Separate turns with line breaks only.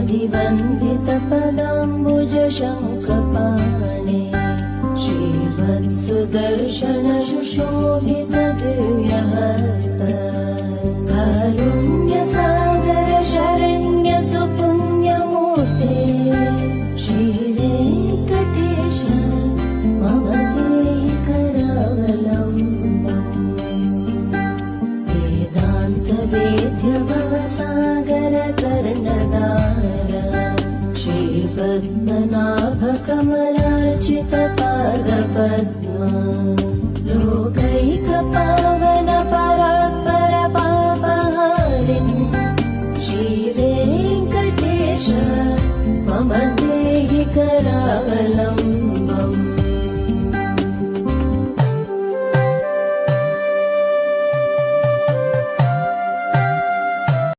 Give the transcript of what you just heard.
आदिवन्दितपदाम्बुज शङ्खपाणे श्रीवत्सुदर्शन सुशोभित दिव्यहस्त कारुण्यसागर शरण्य सुपुण्यमूर्ते श्रीवेङ्कटेश मम देहि करावलम्बम् वेदान्तवेद्य भवसागर कर्णधार श्रीपद्मनाभ कमलार्चित पादपद्म